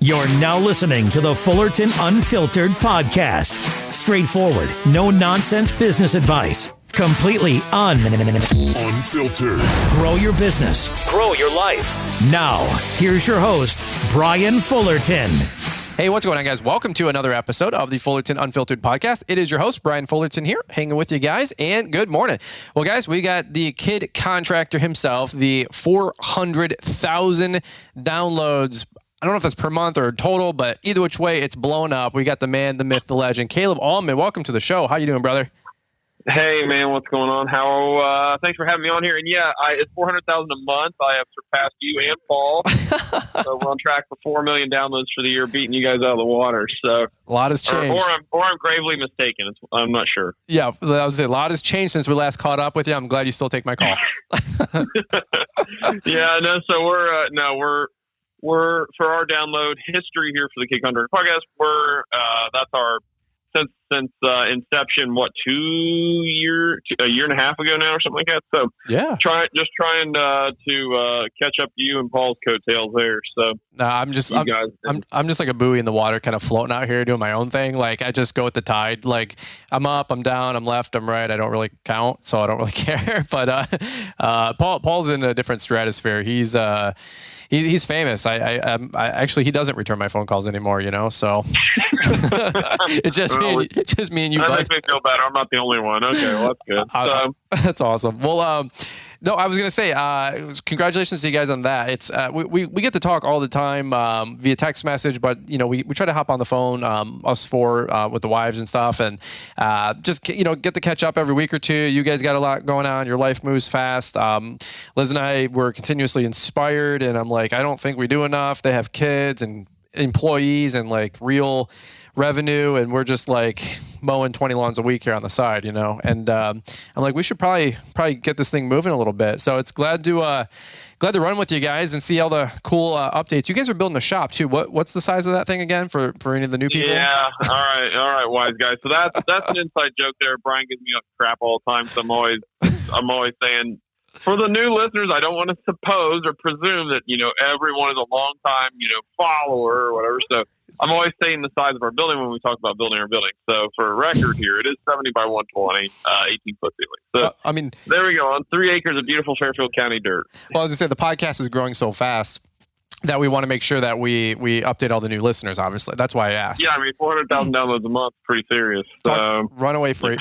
You're now listening to the Fullerton Unfiltered podcast. Straightforward, no nonsense business advice. Completely unfiltered. Grow your business. Grow your life. Now, here's your host, Brian Fullerton. Hey, what's going on, guys? Welcome to another episode of the Fullerton Unfiltered podcast. It is your host, Brian Fullerton here, hanging with you guys, and good morning. Well, guys, we got the kid contractor himself, the 400,000 downloads. I don't know if that's per month or total, but either which way, it's blown up. We got the man, the myth, the legend, Caleb Auman. Welcome to the show. How you doing, brother? Hey, man, what's going on? Thanks for having me on here. And yeah, it's 400,000 a month. I have surpassed you and Paul. So we're on track for 4 million downloads for the year, beating you guys out of the water. So a lot has changed. Or I'm gravely mistaken. I'm not sure. Yeah, I was saying, a lot has changed since we last caught up with you. I'm glad you still take my call. Yeah, no. So we're for our download history here for the Kid Contractor podcast. That's our since inception. What, a year and a half ago now, or something like that. So yeah, trying to catch up to you and Paul's coattails there. So I'm just like a buoy in the water, kind of floating out here doing my own thing. Like I just go with the tide. Like I'm up, I'm down, I'm left, I'm right. I don't really count, so I don't really care. But Paul's in a different stratosphere. He's famous. I actually, he doesn't return my phone calls anymore, you know, so it's just me and you. That makes me feel better. I'm not the only one. Okay, well, that's good. That's awesome. Well, no, I was going to say, congratulations to you guys on that. It's, we get to talk all the time, via text message, but you know, we try to hop on the phone, us four, with the wives and stuff, and, just, you know, get to catch up every week or two. You guys got a lot going on. Your life moves fast. Liz and I were continuously inspired, and I'm like, I don't think we do enough. They have kids and employees and like real revenue, and we're just like mowing 20 lawns a week here on the side, you know. And I'm like, we should probably get this thing moving a little bit. So it's glad to run with you guys and see all the cool updates. You guys are building a shop too. What's the size of that thing again for any of the new people? Yeah, all right, wise guys. So that's an inside joke there. Brian gives me crap all the time, so I'm always saying, for the new listeners, I don't want to suppose or presume that, you know, everyone is a long time, you know, follower or whatever. So I'm always saying the size of our building when we talk about building our building. So for a record here, it is 70 by 120, 18-foot ceiling. So I mean, there we go, on 3 acres of beautiful Fairfield County dirt. Well, as I said, the podcast is growing so fast that we want to make sure that we update all the new listeners, obviously. That's why I asked. Yeah, I mean, 400,000 downloads a month, pretty serious. Runaway freight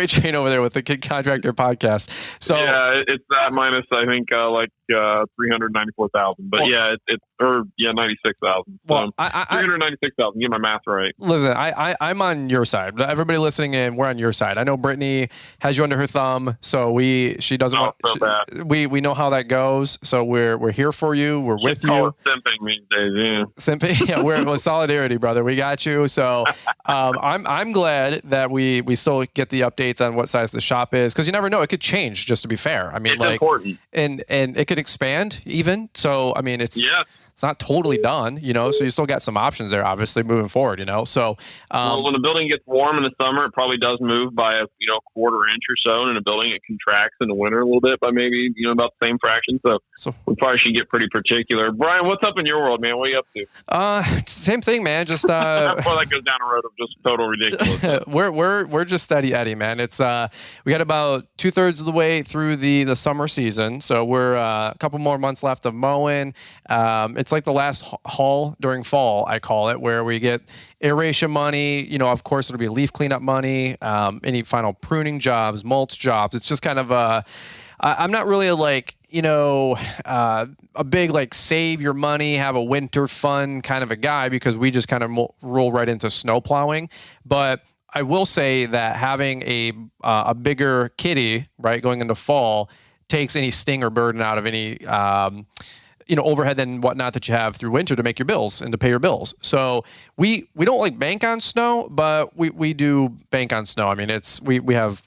train over there with the Kid Contractor podcast. So yeah, it's that minus, I think, 394,000. But well, yeah, it's 96,000. Well, 396,000. Get my math right. Listen, I'm on your side. Everybody listening in, we're on your side. I know Brittany has you under her thumb, so we know how that goes. So we're here for you. We're with you. Simping these days, yeah. Simping, yeah. We're with solidarity, brother. We got you. So I'm glad that we still get the updates on what size the shop is, because you never know. It could change. Just to be fair, I mean, it's important, and it could expand even. So I mean, it's not totally done, you know, so you still got some options there, obviously, moving forward, you know. So well, when the building gets warm in the summer, it probably does move by a quarter inch or so, and in a building it contracts in the winter a little bit by maybe about the same fraction. So we probably should get pretty particular. Brian, what's up in your world, man? What are you up to? Same thing, man. Just before that goes down a road of just total ridiculous. we're just steady Eddie, man. It's we got about 2/3 of the way through the summer season, so we're a couple more months left of mowing. It's like the last haul during fall, I call it, where we get aeration money. You know, of course, it'll be leaf cleanup money, any final pruning jobs, mulch jobs. It's just kind of I'm not really a big save your money, have a winter fun kind of a guy, because we just kind of roll right into snow plowing. But I will say that having a bigger kitty, right, going into fall takes any sting or burden out of any overhead and whatnot that you have through winter to make your bills and to pay your bills. So we don't bank on snow, but we do bank on snow. I mean, we have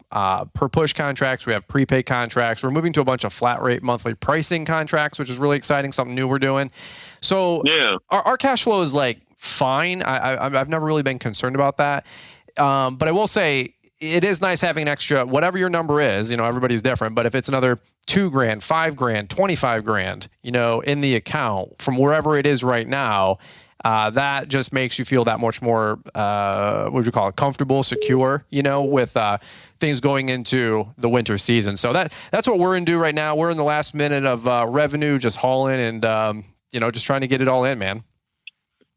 per push contracts, we have prepaid contracts. We're moving to a bunch of flat rate monthly pricing contracts, which is really exciting, something new we're doing. So yeah, our cash flow is fine. I've never really been concerned about that. But I will say, it is nice having an extra, whatever your number is, everybody's different, but if it's another $2,000, $5,000, $25,000, in the account from wherever it is right now, that just makes you feel that much more, what would you call it, comfortable, secure, with things going into the winter season. So that's what we're into right now. We're in the last minute of revenue, just hauling and, just trying to get it all in, man.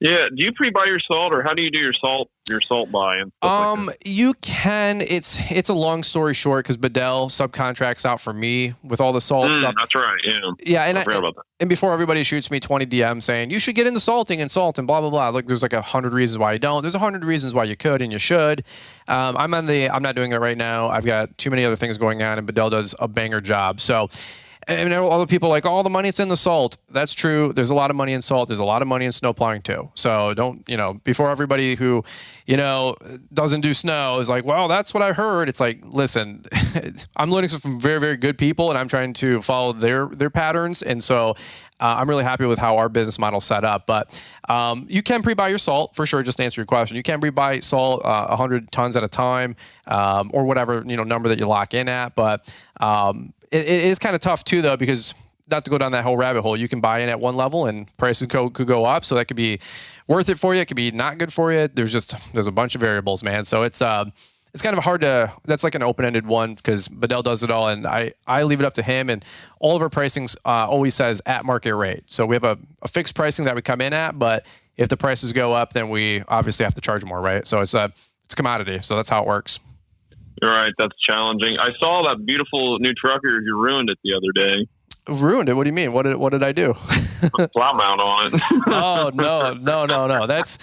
Yeah. Do you pre-buy your salt, or how do you do your salt buy and stuff like that? You can. It's a long story short because Bedell subcontracts out for me with all the salt stuff. That's right. Yeah. Yeah, and I forgot about that. And before everybody shoots me 20 DMs saying you should get into salting and salt and blah blah blah. Like there's like 100 reasons why you don't. There's 100 reasons why you could and you should. I'm not doing it right now. I've got too many other things going on, and Bedell does a banger job. So. And all the people like, the money's in the salt. That's true. There's a lot of money in salt. There's a lot of money in snow plowing too. So don't, before everybody who, doesn't do snow is like, well, that's what I heard. It's like, listen, I'm learning from very, very good people, and I'm trying to follow their patterns. And so I'm really happy with how our business model's set up. But you can pre-buy your salt for sure. Just to answer your question, you can pre-buy salt 100 tons at a time, or whatever number that you lock in at. But it is kind of tough too, though, because not to go down that whole rabbit hole, you can buy in at one level and prices could go up. So that could be worth it for you. It could be not good for you. There's a bunch of variables, man. So it's kind of hard to, that's like an open-ended one because Bedell does it all. And I leave it up to him, and all of our pricings always says at market rate. So we have a fixed pricing that we come in at, but if the prices go up, then we obviously have to charge more, right? So it's a commodity. So that's how it works. You're right. That's challenging. I saw that beautiful new truck of yours. You ruined it the other day. Ruined it? What do you mean? What did I do? Put a plow mount on it. Oh, no. That's,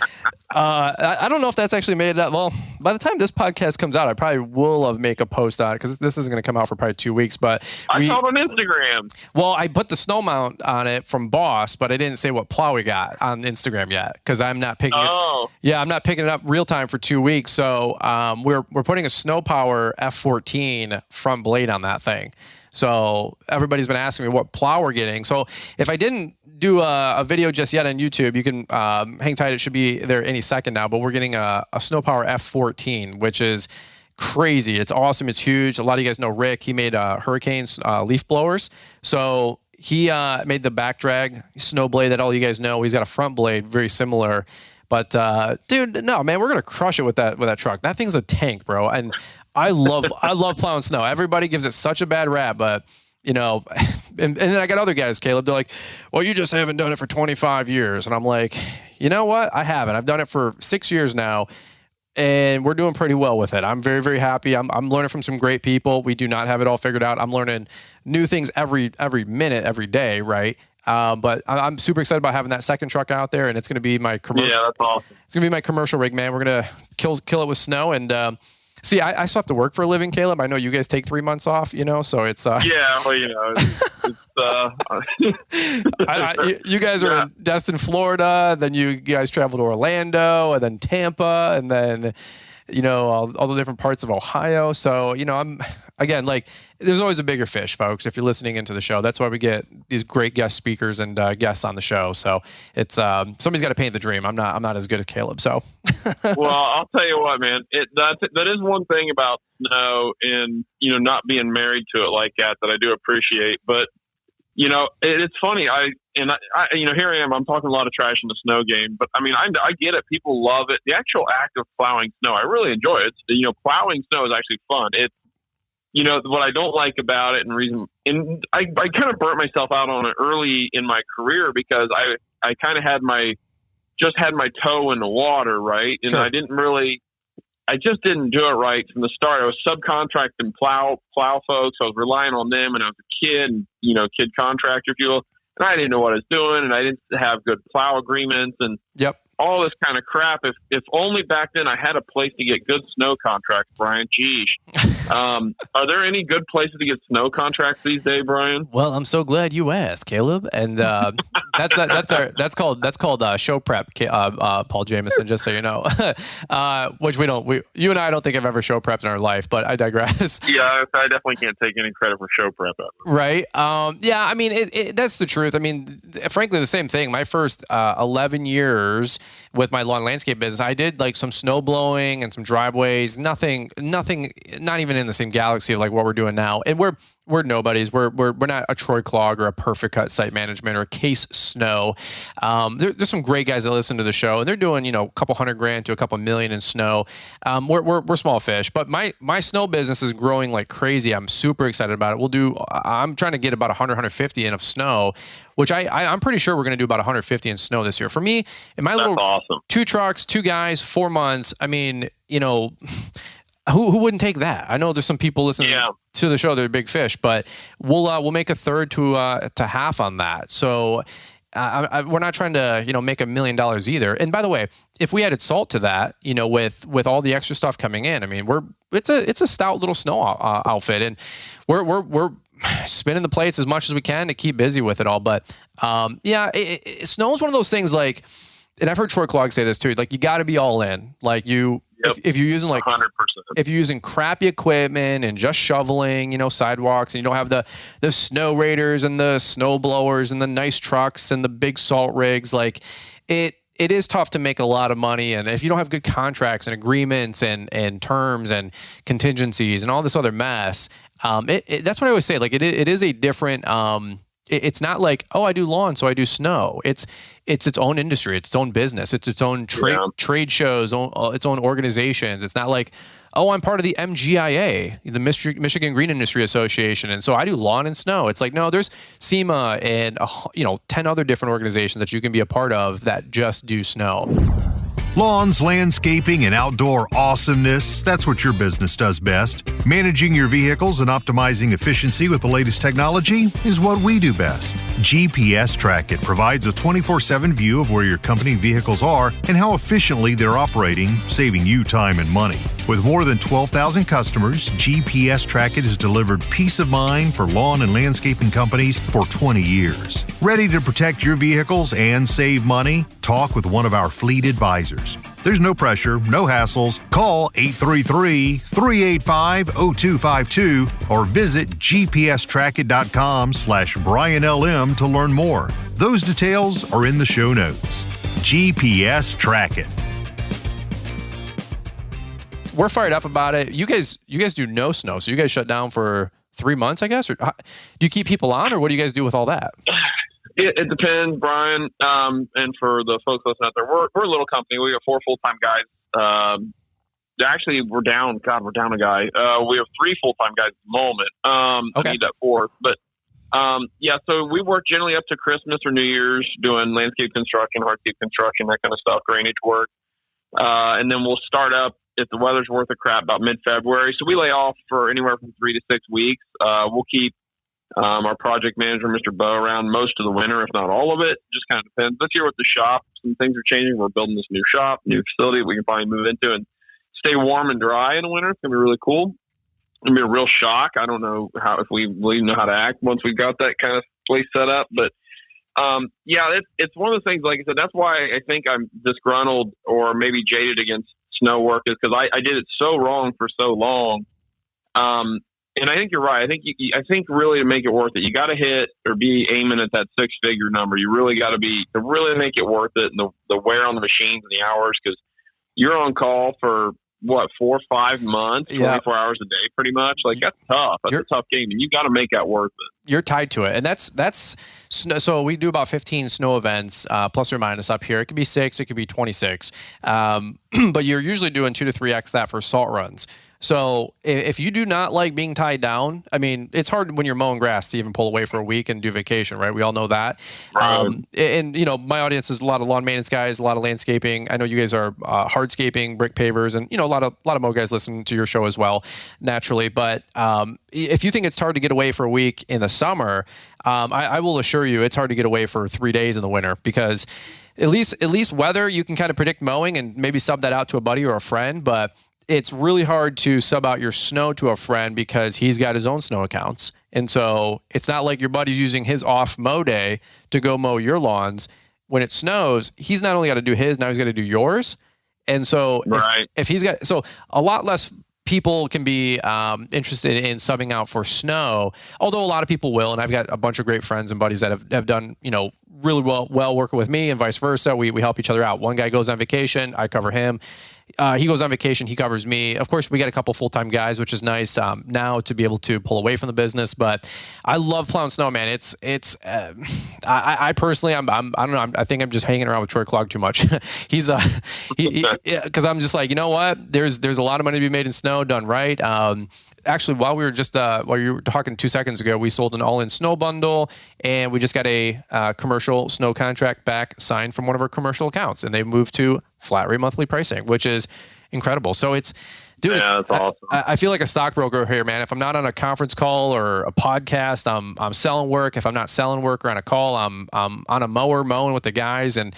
I don't know if that's actually made that. Well, by the time this podcast comes out, I probably will make a post on it because this isn't going to come out for probably 2 weeks. But I saw it on Instagram. Well, I put the snow mount on it from Boss, but I didn't say what plow we got on Instagram yet because I'm not picking it. Yeah, I'm not picking it up real time for 2 weeks. So we're putting a Snow Power F14 front blade on that thing. So everybody's been asking me what plow we're getting. So if I didn't do a video just yet on YouTube, you can hang tight. It should be there any second now. But we're getting a Snow Power F14, which is crazy. It's awesome. It's huge. A lot of you guys know Rick. He made Hurricanes leaf blowers. So he made the back drag snow blade that all you guys know. He's got a front blade very similar. But dude, no, man, we're gonna crush it with that truck. That thing's a tank, bro. And I love plowing snow. Everybody gives it such a bad rap, but and then I got other guys, Caleb. They're like, well, you just haven't done it for 25 years. And I'm like, you know what? I haven't. I've done it for 6 years now, and we're doing pretty well with it. I'm very, very happy. I'm learning from some great people. We do not have it all figured out. I'm learning new things every minute, every day, right? But I'm super excited about having that second truck out there, and it's going to be my commercial. Yeah, that's awesome. It's going to be my commercial rig, man. We're going to kill it with snow. And see, I still have to work for a living, Caleb. I know you guys take 3 months off, so it's yeah, well, you guys are in Destin, Florida. Then you guys travel to Orlando, and then Tampa, and then all the different parts of Ohio. So I'm again like. There's always a bigger fish, folks, if you're listening into the show. That's why we get these great guest speakers and guests on the show. So it's somebody's got to paint the dream. I'm not as good as Caleb. So, well, I'll tell you what, man. That is one thing about snow and not being married to it like that I do appreciate. But it's funny. I here I am. I'm talking a lot of trash in the snow game, but I mean I get it. People love it. The actual act of plowing snow, I really enjoy it. Plowing snow is actually fun. It's what I don't like about it and I kind of burnt myself out on it early in my career because I kind of had my toe in the water, right? And sure. I just didn't do it right from the start. I was subcontracting plow folks. I was relying on them, and I was a kid, and, kid contractor, if you will. And I didn't know what I was doing, and I didn't have good plow agreements and all this kind of crap. If only back then I had a place to get good snow contracts, Brian. Geesh. Are there any good places to get snow contracts these days, Brian? Well, I'm so glad you asked, Caleb. And That's called show prep, Paul Jameson. Just so you know, which you and I don't think I've ever show prepped in our life, but I digress. Yeah, I definitely can't take any credit for show prep ever. Right. Yeah. I mean, that's the truth. I mean, frankly, the same thing. My first 11 years with my lawn landscape business, I did like some snow blowing and some driveways. Nothing. Not even in the same galaxy of like what we're doing now. And we're nobodies. We're not a Troy Clog or a Perfect Cut Site Management or a Case Snow. There's some great guys that listen to the show, and they're doing a couple $100,000 to a couple million in snow. We're small fish, but my snow business is growing like crazy. I'm super excited about it. I'm trying to get about 150 in of snow, which I'm pretty sure we're going to do about 150 in snow this year. For me, in my little awesome. 2 trucks, 2 guys, 4 months. I mean, who wouldn't take that? I know there's some people listening to the show. They're big fish, but we'll make a third to half on that. So we're not trying to make $1 million either. And by the way, if we added salt to that, with all the extra stuff coming in, I mean it's a stout little snow outfit, and we're spinning the plates as much as we can to keep busy with it all. But snow is one of those things like, and I've heard Troy Clog say this too, like you got to be all in. Like if you're using 100%. If you're using crappy equipment and just shoveling, sidewalks, and you don't have the snow raiders and the snow blowers and the nice trucks and the big salt rigs, like it is tough to make a lot of money. And if you don't have good contracts and agreements and terms and contingencies and all this other mess, that's what I always say. Like it is a different, it's not like, oh, I do lawn, so I do snow. It's its own industry, it's its own business, it's its own trade shows, its own organizations. It's not like, oh, I'm part of the MGIA, the Michigan Green Industry Association, and so I do lawn and snow. It's like, no, there's SEMA and 10 other different organizations that you can be a part of that just do snow. Lawns, landscaping, and outdoor awesomeness, that's what your business does best. Managing your vehicles and optimizing efficiency with the latest technology is what we do best. GPS Track It provides a 24/7 view of where your company vehicles are and how efficiently they're operating, saving you time and money. With more than 12,000 customers, GPS Track It has delivered peace of mind for lawn and landscaping companies for 20 years. Ready to protect your vehicles and save money? Talk with one of our fleet advisors. There's no pressure, no hassles. Call 833-385-0252 or visit gpstrackit.com/BrianLM to learn more. Those details are in the show notes. GPS Track It. We're fired up about it. You guys do no snow, so you guys shut down for 3 months, I guess? Or do you keep people on, or what do you guys do with all that? It depends, Brian. And for the folks listening out there, we're a little company. We have 4 full-time guys. Actually, we're down. God, we're down a guy. We have 3 full-time guys at the moment. Okay. I need that 4th. But, so we work generally up to Christmas or New Year's doing landscape construction, hardscape construction, that kind of stuff, drainage work. And then we'll start up, if the weather's worth a crap, about mid-February. So we lay off for anywhere from 3 to 6 weeks. We'll keep our project manager, Mr. Bo, around most of the winter, if not all of it. Just kind of depends. This year with the shop, some things are changing. We're building this new shop, new facility that we can finally move into and stay warm and dry in the winter. It's going to be really cool. It's going to be a real shock. I don't know if we really know how to act once we got that kind of place set up. But, it's one of those things, like I said, that's why I think I'm disgruntled or maybe jaded against snow work, is because I did it so wrong for so long. And I think you're right. I think really to make it worth it, you got to hit or be aiming at that 6-figure number. You really got to really make it worth it, and the wear on the machines and the hours, because you're on call for 4 or 5 months, 24 hours a day, pretty much. Like that's tough. That's a tough game, and you got to make that worth it. You're tied to it, and that's so we do about 15 snow events, plus or minus up here. It could be 6, it could be 26, but you're usually doing 2 to 3x that for salt runs. So if you do not like being tied down, I mean, it's hard when you're mowing grass to even pull away for a week and do vacation, right? We all know that. Right. And my audience is a lot of lawn maintenance guys, a lot of landscaping. I know you guys are hardscaping, brick pavers, and a lot of mow guys listen to your show as well, naturally. But if you think it's hard to get away for a week in the summer, I will assure you it's hard to get away for 3 days in the winter, because at least weather, you can kind of predict mowing and maybe sub that out to a buddy or a friend. But it's really hard to sub out your snow to a friend because he's got his own snow accounts. And so it's not like your buddy's using his off mow day to go mow your lawns. When it snows, he's not only got to do his, now he's got to do yours. And so if he's got, so a lot less people can be interested in subbing out for snow, although a lot of people will. And I've got a bunch of great friends and buddies that have done, really well working with me and vice versa. We help each other out. One guy goes on vacation, I cover him. He goes on vacation, he covers me. Of course, we got a couple full-time guys, which is nice now to be able to pull away from the business. But I love plowing snow, man. I personally, I don't know. I think I'm just hanging around with Troy Clogg too much. He's because I'm just like, you know what? There's a lot of money to be made in snow done right. Actually, while you were talking 2 seconds ago, we sold an all-in snow bundle, and we just got a commercial snow contract back signed from one of our commercial accounts, and they moved to flat rate monthly pricing, which is incredible. So that's awesome. I feel like a stockbroker here, man. If I'm not on a conference call or a podcast, I'm selling work. If I'm not selling work or on a call, I'm on a mower mowing with the guys, and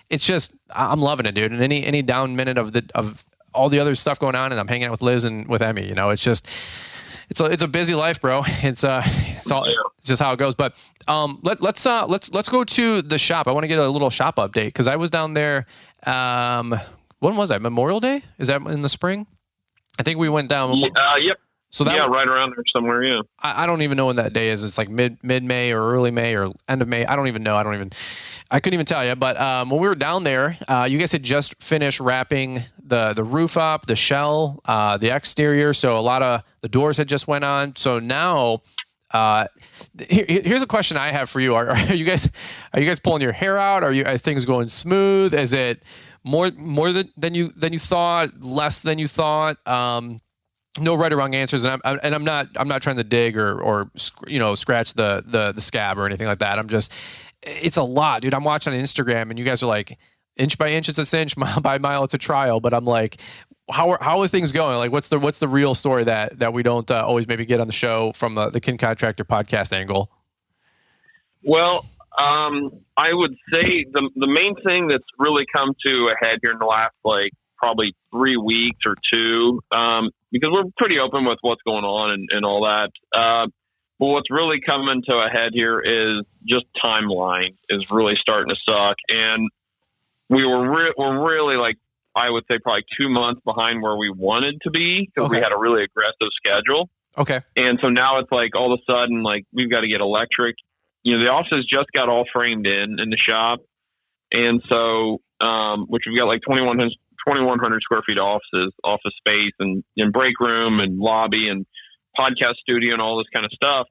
it's just I'm loving it, dude. And any down minute of all the other stuff going on, and I'm hanging out with Liz and with Emmy. It's just it's a busy life, bro. It's just how it goes. But let's go to the shop. I want to get a little shop update because I was down there. When was that? Memorial Day? Is that in the spring? I think we went down. Yep. So that right around there somewhere. Yeah. I don't even know when that day is. It's like mid May or early May or end of May. I don't even know. I couldn't even tell you. But when we were down there, you guys had just finished wrapping the roof up, the shell, the exterior. So a lot of the doors had just went on. So now, here's a question I have for you. Are you guys pulling your hair out? Are things going smooth? Is it more than you thought? Less than you thought? No right or wrong answers, and I'm not trying to dig or scratch the scab or anything like that. It's a lot, dude. I'm watching on Instagram, and you guys are like, inch by inch it's a cinch, mile by mile it's a trial. But I'm like, how are things going? Like, what's the real story that we don't always maybe get on the show from the Kin Contractor podcast angle? Well, I would say the main thing that's really come to a head here in the last probably 3 weeks or two, because we're pretty open with what's going on and all that. But what's really coming to a head here is just timeline is really starting to suck. And we're really I would say probably 2 months behind where we wanted to be because we had a really aggressive schedule. Okay. And so now it's all of a sudden, we've got to get electric. The offices just got all framed in the shop. And so, which we've got 2,100 square feet office space and break room and lobby and podcast studio and all this kind of stuff.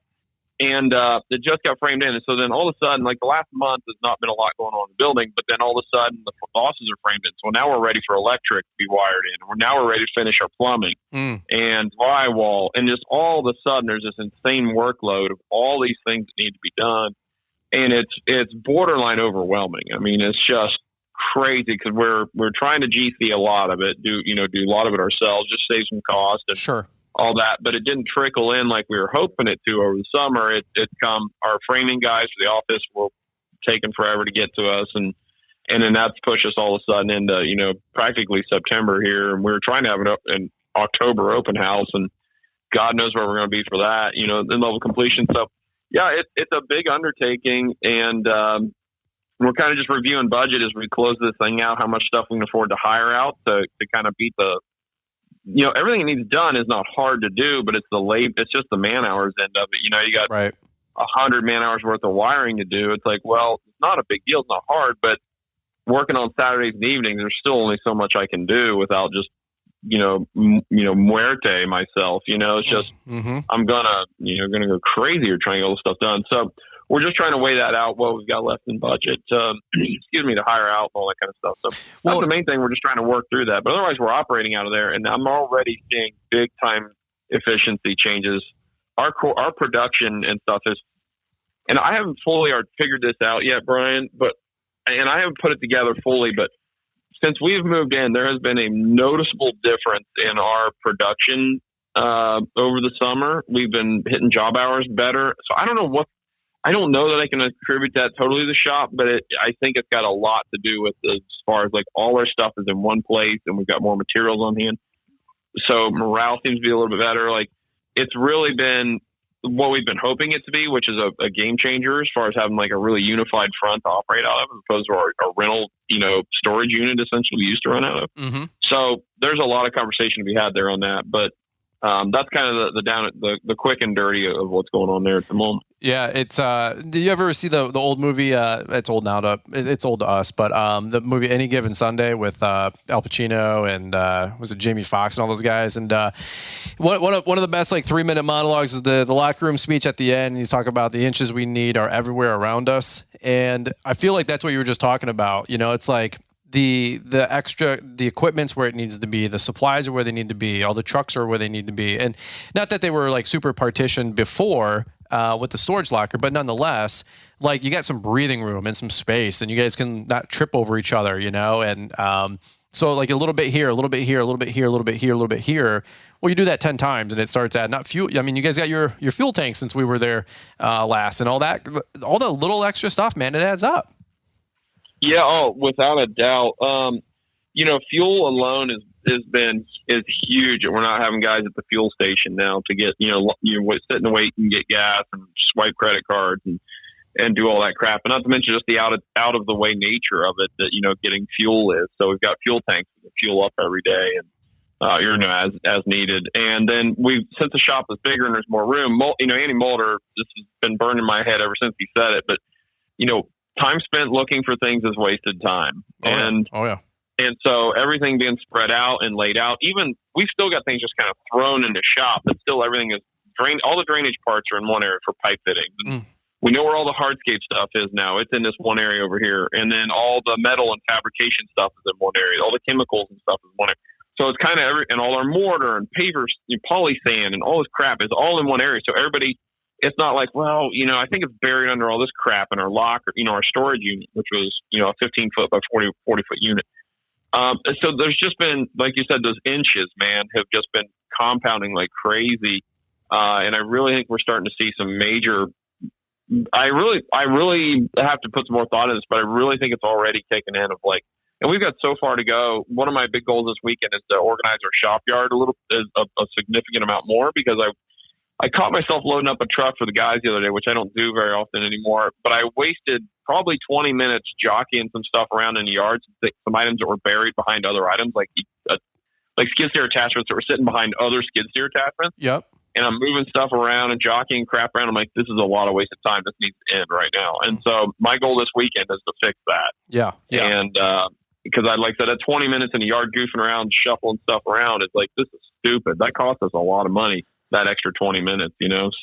And it just got framed in. And so then all of a sudden, the last month has not been a lot going on in the building, but then all of a sudden the offices are framed in. So now we're ready for electric to be wired in. Now we're ready to finish our plumbing and drywall. And just all of a sudden there's this insane workload of all these things that need to be done. And it's borderline overwhelming. I mean, it's just crazy because we're trying to GC a lot of it, do a lot of it ourselves, just save some cost and all that. But it didn't trickle in like we were hoping it to over the summer. It come our framing guys for the office were taking forever to get to us, and then that's pushed us all of a sudden into practically September here, and we were trying to have an October open house, and God knows where we're going to be for that, in level completion. So yeah, it's a big undertaking, and we're kind of just reviewing budget as we close this thing out, how much stuff we can afford to hire out to kind of beat the, everything that needs done is not hard to do, but it's just the man hours end of it. You got 100 man hours worth of wiring to do. It's well, it's not a big deal. It's not hard, but working on Saturdays and evenings, there's still only so much I can do without just, muerte myself, it's just, I'm gonna go crazy or trying to get all this stuff done. So we're just trying to weigh that out, what we've got left in budget, to hire out and all that kind of stuff. So that's the main thing. We're just trying to work through that. But otherwise, we're operating out of there, and I'm already seeing big time efficiency changes. Our production and stuff is, and I haven't fully figured this out yet, Brian, and I haven't put it together fully, but since we've moved in, there has been a noticeable difference in our production over the summer. We've been hitting job hours better. So I don't know that I can attribute that totally to the shop, but I think it's got a lot to do with as far as all our stuff is in one place and we've got more materials on hand. So morale seems to be a little bit better. Like, it's really been what we've been hoping it to be, which is a game changer as far as having like a really unified front to operate out of, as opposed to our rental, storage unit essentially we used to run out of. Mm-hmm. So there's a lot of conversation to be had there on that, but that's kind of the quick and dirty of what's going on there at the moment. Yeah, it's. Did you ever see the old movie? It's old now it's old to us, but the movie Any Given Sunday with Al Pacino and was it Jamie Foxx and all those guys? And one of the best 3-minute monologues is the locker room speech at the end. And he's talking about the inches we need are everywhere around us, and I feel like that's what you were just talking about. It's like the equipment's where it needs to be, the supplies are where they need to be, all the trucks are where they need to be, and not that they were super partitioned before. With the storage locker, but nonetheless, you got some breathing room and some space, and you guys can not trip over each other, and so a little bit here, a little bit here, a little bit here, a little bit here, a little bit here. Well, you do that 10 times, and it starts adding up fuel. I mean, you guys got your fuel tank since we were there last, and all the little extra stuff, man, it adds up. Yeah, without a doubt. Fuel alone is huge. We're not having guys at the fuel station now to get, sit and wait and get gas and swipe credit cards and do all that crap. And not to mention just the out of the way nature of it that, getting fuel is. So we've got fuel tanks that fuel up every day and, as needed. And then since the shop is bigger and there's more room, Andy Mulder, this has been burned in my head ever since he said it, but, time spent looking for things is wasted time. Oh yeah. And so everything being spread out and laid out, even we've still got things just kind of thrown in the shop, but still everything is drained. All the drainage parts are in one area for pipe fittings. We know where all the hardscape stuff is now. It's in this one area over here. And then all the metal and fabrication stuff is in one area. All the chemicals and stuff is in one area. So it's kind of and all our mortar and pavers, poly sand and all this crap is all in one area. So everybody, it's not like, well, I think it's buried under all this crap in our locker, our storage unit, which was, a 15 foot by 40 foot unit. So there's just been, like you said, those inches, man, have just been compounding like crazy. And I really think we're starting to see some major, I really have to put some more thought in this, but I really think it's already taken in of and we've got so far to go. One of my big goals this weekend is to organize our shop yard a significant amount more, because I caught myself loading up a truck for the guys the other day, which I don't do very often anymore, but I wasted probably 20 minutes jockeying some stuff around in the yard, some items that were buried behind other items, like skid steer attachments that were sitting behind other skid steer attachments. Yep. And I'm moving stuff around and jockeying crap around. I'm like, this is a lot of wasted time. This needs to end right now. And so my goal this weekend is to fix that. Yeah. And because that 20 minutes in the yard goofing around, shuffling stuff around, it's like, this is stupid. That cost us a lot of money. That extra 20 minutes,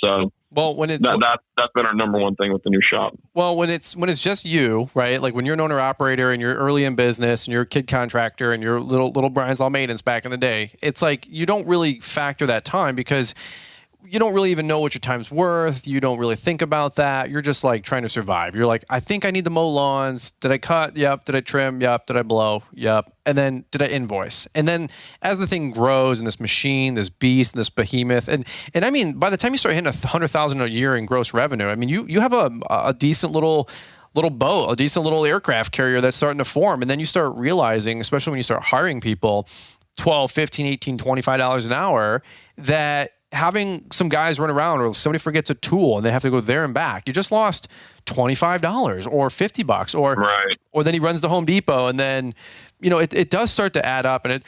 So when it's that's been our number one thing with the new shop. Well, when it's just you, right? Like when you're an owner operator and you're early in business and you're a kid contractor and you're little Brian's Law Maintenance back in the day, it's like you don't really factor that time because you don't really even know what your time's worth. You don't really think about that. You're just trying to survive. You're like, I think I need to mow lawns. Did I cut? Yep. Did I trim? Yep. Did I blow? Yep. And then did I invoice? And then as the thing grows and this machine, this beast, this behemoth, and I mean, by the time you start hitting $100,000 a year in gross revenue, I mean, you have a decent little boat, a decent little aircraft carrier that's starting to form. And then you start realizing, especially when you start hiring people, $12, $15, $18, $25 an hour, that having some guys run around or somebody forgets a tool and they have to go there and back, you just lost $25 or $50 or then he runs to Home Depot and then, it does start to add up. And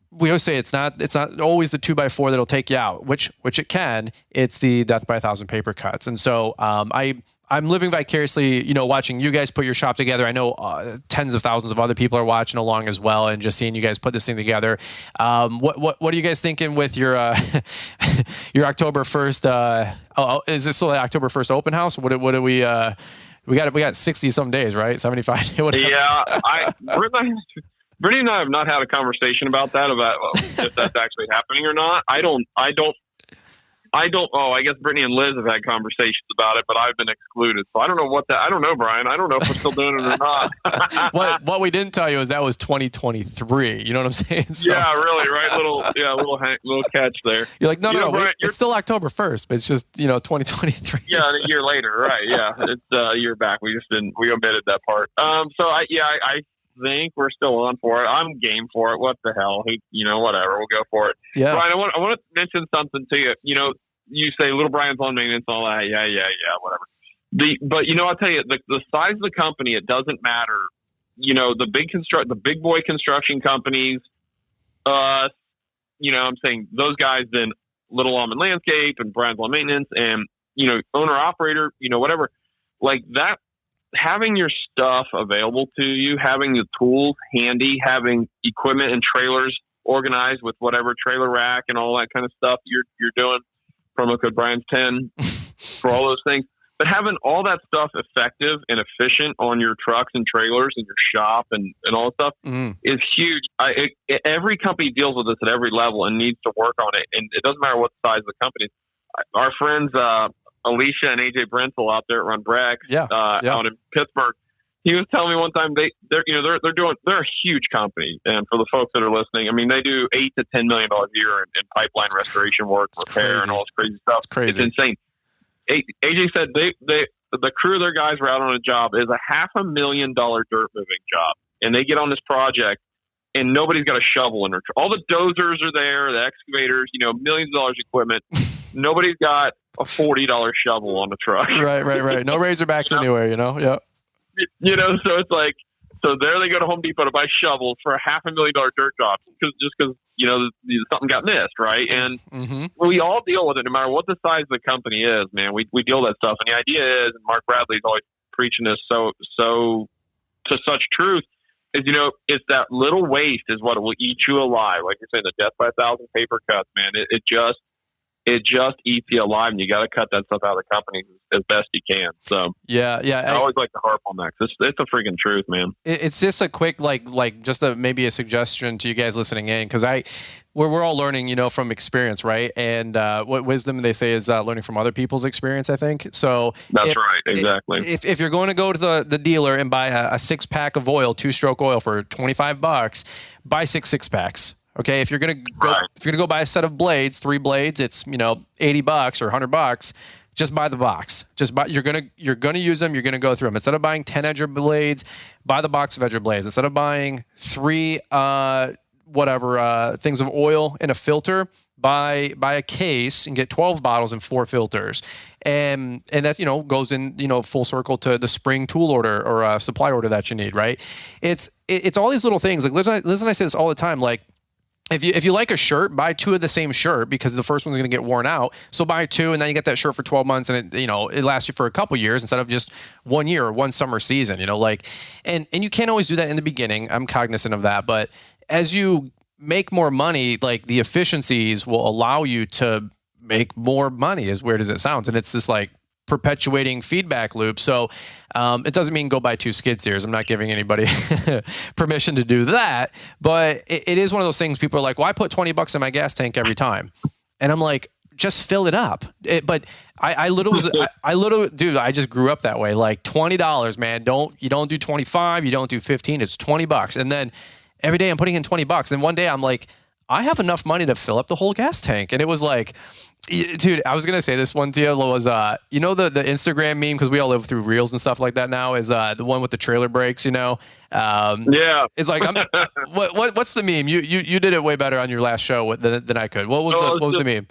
we always say it's not always the 2x4 that'll take you out, which it can. It's the death by 1,000 paper cuts. And so I'm living vicariously, watching you guys put your shop together. I know tens of thousands of other people are watching along as well, and just seeing you guys put this thing together. What are you guys thinking with your your October 1st? Is this still the October 1st open house? What do we got 60 some days, right? 75. Yeah, Brittany and I have not had a conversation about that, about if that's actually happening or not. I guess Brittany and Liz have had conversations about it, but I've been excluded. So I don't know I don't know, Brian. I don't know if we're still doing it or not. What we didn't tell you is that was 2023. You know what I'm saying? So, yeah, really, right? Little catch there. You're like, no, Brian, it's still October 1st, but it's just, 2023. Yeah, a year later, right? Yeah, it's a year back. We omitted that part. think we're still on for it. I'm game for it. What the hell? Whatever. We'll go for it. Yeah. Brian, I want to mention something to you. You say little Brian's on maintenance, all that. Yeah, whatever. But I'll tell you, the size of the company, it doesn't matter. The big boy construction companies, I'm saying those guys, then Little Auman Landscape and Brian's Lawn Maintenance and, owner operator, whatever, like that, having your stuff available to you, having the tools handy, having equipment and trailers organized with whatever trailer rack and all that kind of stuff you're doing, promo code Brian's 10 for all those things. But having all that stuff effective and efficient on your trucks and trailers and your shop and all that stuff is huge. Every company deals with this at every level and needs to work on it. And it doesn't matter what the size of the company. Our friends, Alicia and AJ Brenzel out there at Run Brex, out in Pittsburgh, he was telling me one time they're a huge company. And for the folks that are listening, I mean, they do $8 to $10 million a year in pipeline restoration work, repair, and all this crazy stuff. It's insane. AJ said the crew of their guys were out on a job is a $500,000 dirt moving job, and they get on this project, and nobody's got a shovel in their truck. All the dozers are there, the excavators, millions of dollars equipment. Nobody's got a $40 shovel on the truck. Right. No Razorbacks anywhere, Yeah. So it's like, so there they go to Home Depot to buy shovels for a $500,000 dirt job because something got missed, right? And we all deal with it, no matter what the size of the company is, man. We deal with that stuff, and the idea is, and Mark Bradley's always preaching this so to such truth, is it's that little waste is what will eat you alive. Like you're saying, the death by 1,000 paper cuts, man. It just eats you alive, and you got to cut that stuff out of the company as best you can. So yeah. I always like to harp on that. It's a freaking truth, man. It's just a quick, maybe a suggestion to you guys listening in, because we're all learning, from experience, right? And what wisdom they say is learning from other people's experience, I think. So that's right, exactly. If you're going to go to the dealer and buy a 6-pack of oil, 2-stroke oil for $25, buy 6 6-packs. Okay, if you're gonna go buy a set of blades, 3 blades, it's $80 or $100. Just buy the box. You're gonna use them. You're gonna go through them. Instead of buying 10 edger blades, buy the box of edger blades. Instead of buying 3 things of oil in a filter, buy a case and get 12 bottles and 4 filters. And that goes in full circle to the spring tool order or supply order that you need. Right? It's all these little things. Like listen, I say this all the time. Like, if you like a shirt, buy 2 of the same shirt because the first one's going to get worn out. So buy 2, and then you get that shirt for 12 months, and it lasts you for a couple years instead of just 1 year or one summer season. And you can't always do that in the beginning. I'm cognizant of that, but as you make more money, like the efficiencies will allow you to make more money. As weird as it sounds, and it's this like perpetuating feedback loop. So it doesn't mean go buy 2 skid steers. I'm not giving anybody permission to do that, but it is one of those things. People are like, well, I put $20 in my gas tank every time. And I'm like, just fill it up. But I just grew up that way. Like $20, man. You don't do 25, you don't do 15, it's $20. And then every day I'm putting in $20. And one day I'm like, I have enough money to fill up the whole gas tank. And it was like, dude, I was going to say this one to you was, the Instagram meme, because we all live through reels and stuff like that now, is the one with the trailer brakes, Yeah. It's like, what's the meme? You did it way better on your last show than I could. What was the meme?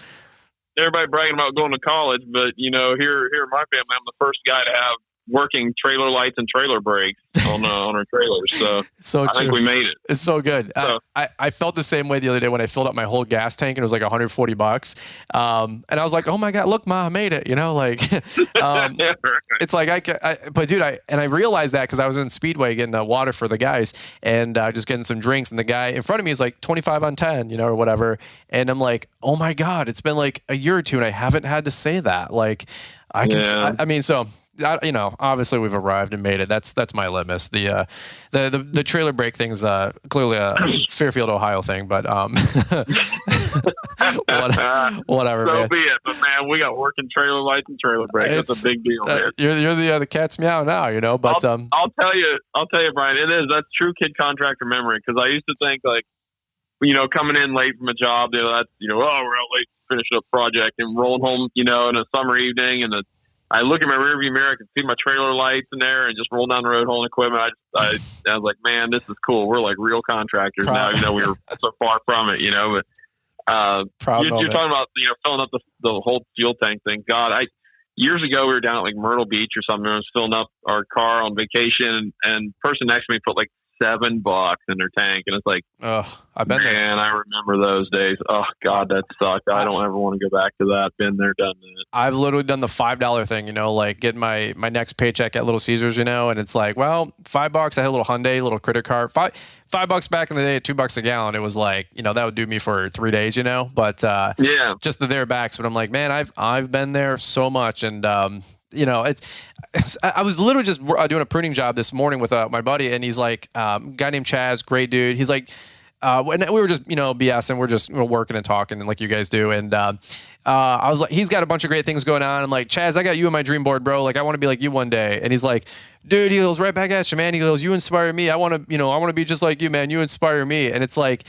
Everybody bragging about going to college, but, here in my family, I'm the first guy to have working trailer lights and trailer brakes on our trailers. So I think we made it. It's so good. So, I felt the same way the other day when I filled up my whole gas tank and it was like $140. And I was like, oh my God, look, Ma, I made it. It's like but dude, I realized that because I was in Speedway getting water for the guys and just getting some drinks, and the guy in front of me is like 25 on 10, or whatever. And I'm like, oh my God, it's been like a year or two and I haven't had to say that. Like obviously we've arrived and made it. That's my litmus. The trailer brake thing's clearly a Fairfield, Ohio thing, but whatever. So man. be it. But man, we got working trailer lights and trailer brakes. That's a big deal, man. You're the cat's meow now, But I'll tell you, Brian. That's true kid contractor memory, because I used to think like, coming in late from a job, we're out late finishing a project and rolling home, in a summer evening and I look at my rearview mirror, I can see my trailer lights in there, and just roll down the road hauling equipment. I was like, man, this is cool. We're like real contractors now. We were so far from it, but you're talking about filling up the whole fuel tank thing. God, years ago we were down at like Myrtle Beach or something. I was filling up our car on vacation, and person next to me put like $7 in their tank, and it's like, oh, I bet. Man, I remember those days. Oh God, that sucked. I don't ever want to go back to that. Been there, done that. I've literally done the $5 thing, like getting my next paycheck at Little Caesars, and it's like, well, $5. I had a little Hyundai, little credit card. $5 back in the day at $2 a gallon. It was like, that would do me for 3 days, but yeah, just the thereabouts. But I'm like, man, I've been there so much, and I was literally just doing a pruning job this morning with my buddy, and he's like, guy named Chaz, great dude. He's like, and we were just, BSing, we're just working and talking, and like you guys do. And I was like, he's got a bunch of great things going on. I'm like, Chaz, I got you in my dream board, bro. Like, I want to be like you one day. And he's like, dude, he goes, right back at you, man. He goes, you inspire me. I want to be just like you, man. You inspire me. And it's like,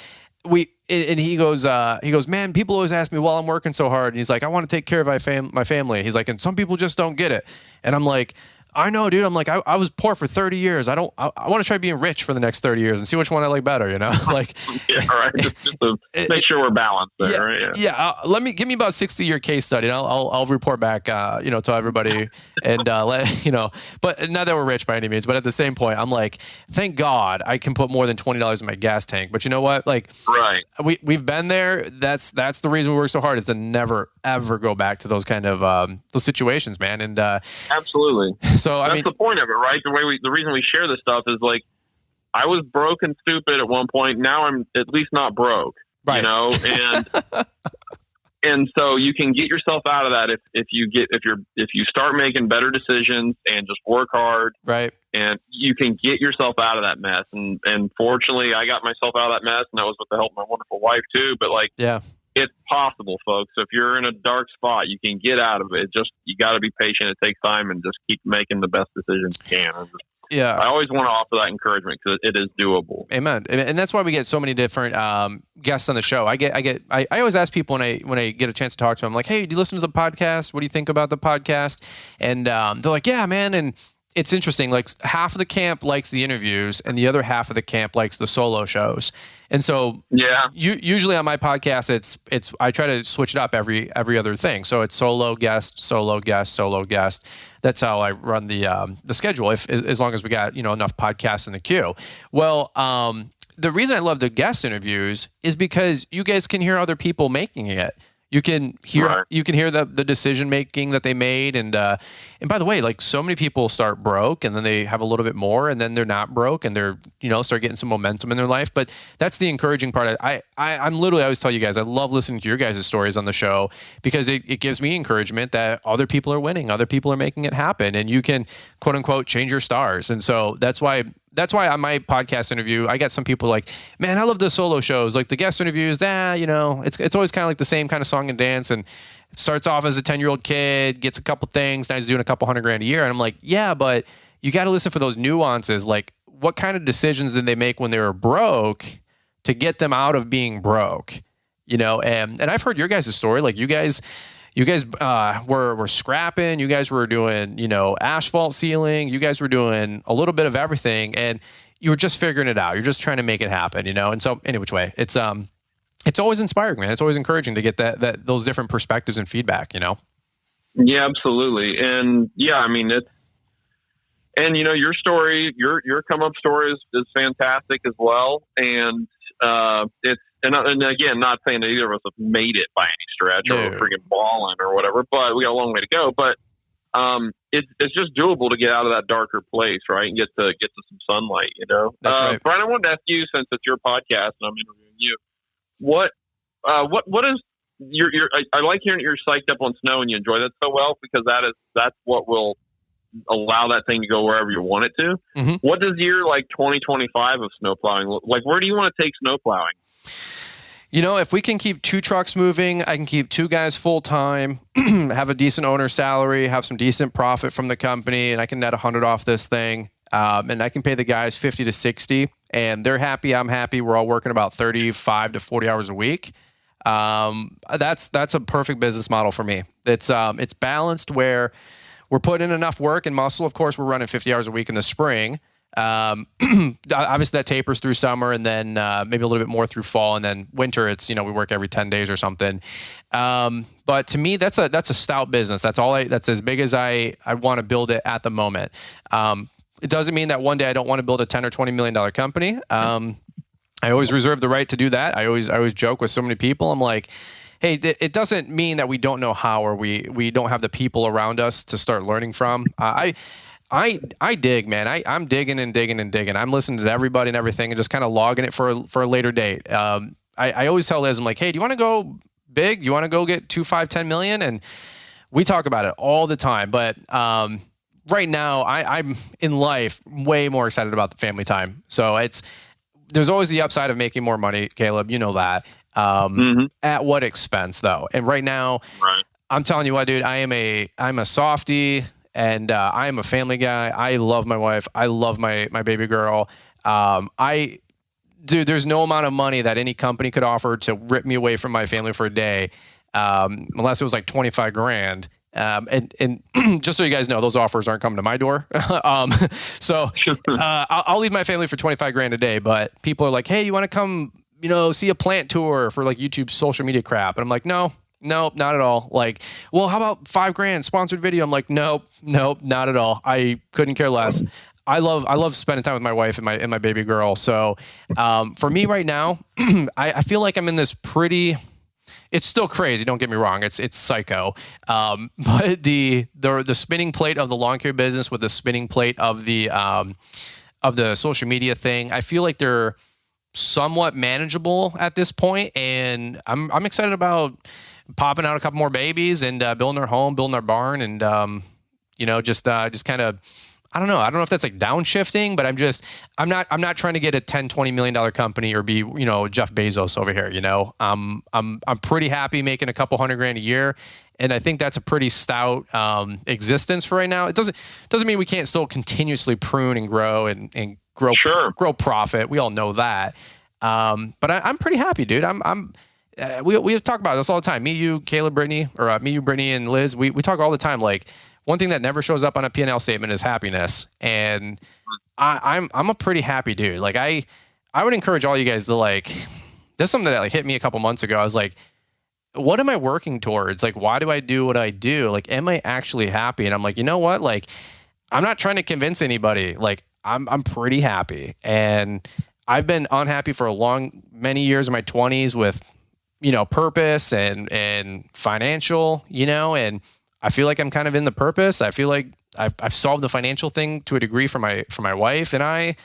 he goes, man, people always ask me while I'm working so hard. And he's like, I want to take care of my family. He's like, and some people just don't get it. And I'm like, I know, dude. I'm like, I was poor for 30 years. I want to try being rich for the next 30 years and see which one I like better, like, yeah, right. Just to make sure we're balanced there, yeah, right? Yeah. Give me about 60-year case study, and I'll report back, to everybody, and but not that we're rich by any means, but at the same point, I'm like, thank God I can put more than $20 in my gas tank. But you know what? Like, right. We've been there. That's the reason we work so hard, is to never ever go back to those kind of those situations, man. And absolutely. So that's the point of it, right? The reason we share this stuff is like, I was broke and stupid at one point. Now I'm at least not broke, right. and and so you can get yourself out of that if you start making better decisions and just work hard, right? And you can get yourself out of that mess. And fortunately, I got myself out of that mess, and that was with the help of my wonderful wife too. But like, yeah. It's possible, folks. So if you're in a dark spot, you can get out of it. You got to be patient. It takes time, and just keep making the best decisions you can. I always want to offer that encouragement because it is doable. Amen. And that's why we get so many different guests on the show. I always ask people when I get a chance to talk to them, like, hey, do you listen to the podcast? What do you think about the podcast? And they're like, yeah, man. And it's interesting. Like, half of the camp likes the interviews, and the other half of the camp likes the solo shows. And so, usually on my podcast, it's I try to switch it up every other thing. So it's solo guest, solo guest, solo guest. That's how I run the schedule. As long as we got enough podcasts in the queue. Well, the reason I love the guest interviews is because you guys can hear other people making it. You can hear the decision making that they made, and by the way, like, so many people start broke, and then they have a little bit more, and then they're not broke, and they're start getting some momentum in their life. But that's the encouraging part. I'm literally, I always tell you guys, I love listening to your guys' stories on the show, because it gives me encouragement that other people are winning, other people are making it happen, and you can, quote unquote, change your stars. And so that's why on my podcast interview, I got some people like, man, I love the solo shows. Like, the guest interviews, it's always kind of like the same kind of song and dance, and starts off as a 10-year-old kid, gets a couple things, now he's doing a couple $100,000 a year. And I'm like, yeah, but you got to listen for those nuances. Like, what kind of decisions did they make when they were broke to get them out of being broke? And I've heard your guys' story. Like, you guys were scrapping. You guys were doing, asphalt sealing. You guys were doing a little bit of everything, and you were just figuring it out. You're just trying to make it happen, And so, any which way, it's always inspiring, man. It's always encouraging to get that those different perspectives and feedback, Yeah, absolutely. And yeah, I mean, your story, your come up story is fantastic as well. And And again, not saying that either of us have made it by any stretch or freaking balling or whatever, but we got a long way to go. But it's just doable to get out of that darker place, right, and get to some sunlight. That's right. Brian, I wanted to ask you, since it's your podcast and I'm interviewing you, what is your I like hearing you're psyched up on snow and you enjoy that so well, because that's what will allow that thing to go wherever you want it to. Mm-hmm. What does your 2025 of snow plowing look like? Where do you want to take snow plowing? If we can keep 2 trucks moving, I can keep 2 guys full time, have a decent owner salary, have some decent profit from the company, and I can net 100 off this thing. And I can pay the guys 50 to 60, and they're happy. I'm happy. We're all working about 35 to 40 hours a week. That's a perfect business model for me. It's balanced where we're putting in enough work and muscle. Of course, we're running 50 hours a week in the spring. Obviously that tapers through summer, and then maybe a little bit more through fall, and then winter it's, we work every 10 days or something. But to me, that's a stout business. That's as big as I want to build it at the moment. It doesn't mean that one day I don't want to build a $10 or $20 million company. I always reserve the right to do that. I always joke with so many people. I'm like, hey, it doesn't mean that we don't know how, or we don't have the people around us to start learning from. I dig, man. I'm digging and digging and digging. I'm listening to everybody and everything and just kind of logging it for a later date. I always tell Liz, I'm like, hey, do you want to go big? You want to go get 2, 5, 10 million? And we talk about it all the time. But right now, I'm in life way more excited about the family time. So there's always the upside of making more money, Caleb. You know that. At what expense, though? And right now, I'm telling you what, dude, I'm a softie. And I am a family guy. I love my wife. I love my baby girl. There's no amount of money that any company could offer to rip me away from my family for a day, unless it was like $25,000. And just so you guys know, those offers aren't coming to my door. So I'll leave my family for $25,000 a day. But people are like, hey, you want to come, see a plant tour for like YouTube social media crap? And I'm like, no, not at all. Like, well, how about $5,000 sponsored video? I'm like, nope, not at all. I couldn't care less. I love spending time with my wife and my baby girl. So, for me right now, I feel like I'm in this it's still crazy. Don't get me wrong. It's psycho. But the spinning plate of the lawn care business with the spinning plate of the social media thing, I feel like they're somewhat manageable at this point. And I'm excited about popping out a couple more babies and building our home, building our barn, and just kind of, I don't know if that's like downshifting, but I'm not trying to get a $10-20 million company or be Jeff Bezos over here. I'm pretty happy making a couple $100,000 a year, and I think that's a pretty stout existence for right now. It doesn't mean we can't still continuously prune and grow and grow profit. We all know that, but I'm pretty happy, dude. We talk about this all the time. Me, you, Caleb, Brittany, or me, you, Brittany, and Liz. We talk all the time. Like, one thing that never shows up on a P&L statement is happiness, and I'm a pretty happy dude. Like, I would encourage all you guys to There's something that hit me a couple months ago. I was like, what am I working towards? Like, why do I do what I do? Like, am I actually happy? And I'm like, you know what? Like, I'm not trying to convince anybody. Like, I'm pretty happy, and I've been unhappy for many years in my 20s with purpose and financial, and I feel like I'm kind of in the purpose. I feel like I've solved the financial thing to a degree for my wife and I.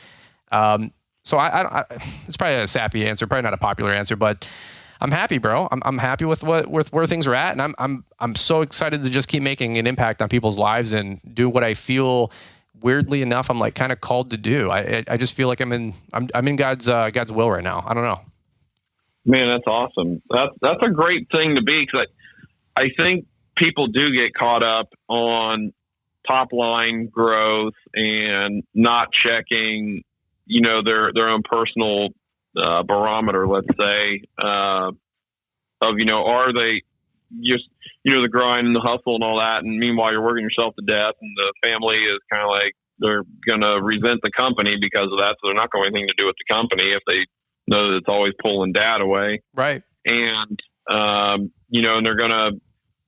So I it's probably a sappy answer, probably not a popular answer, but I'm happy, bro. I'm happy with where things are at, and I'm so excited to just keep making an impact on people's lives and do what I feel, weirdly enough, I'm like kind of called to do. I just feel like I'm in God's will right now. I don't know. Man, that's awesome. That's a great thing to be, because I think people do get caught up on top line growth and not checking, their own personal barometer, let's say, of, are they just, the grind and the hustle and all that. And meanwhile, you're working yourself to death, and the family is kind of like, they're going to resent the company because of that. So they're not going to have anything to do with the company if they know that it's always pulling dad away. Right. And, and they're going to,